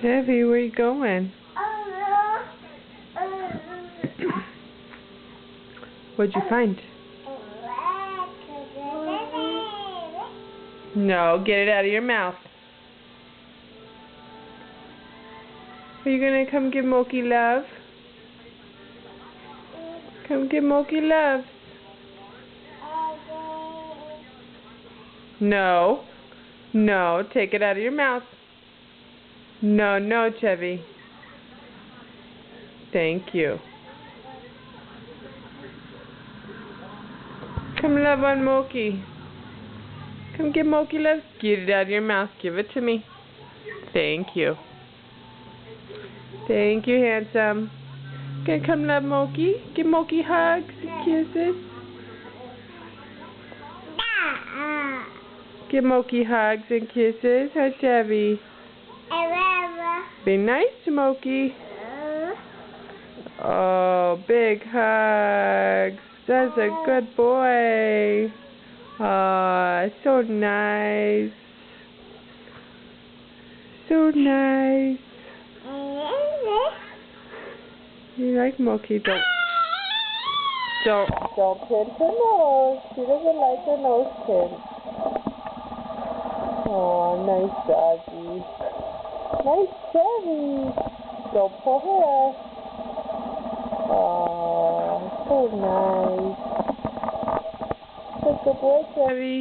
Chevy, where you going? What'd you find? No, get it out of your mouth. Are you gonna come give Moki love? Come give Moki love. No. No, take it out of your mouth. No, no, Chevy. Thank you. Come love on Moki. Come give Moki love. Get it out of your mouth. Give it to me. Thank you. Thank you, handsome. Gonna come love Moki. Give Moki hugs and kisses. Give Moki hugs and kisses. Hi, Chevy. Be nice to Moki. Oh, big hugs. That's a good boy. Oh, so nice. So nice. You like Moki? Don't pinch her nose. She doesn't like her nose pinched. Oh, nice doggy. Nice Chevy. Don't pull her. Oh, so nice. Such a good boy, Chevy.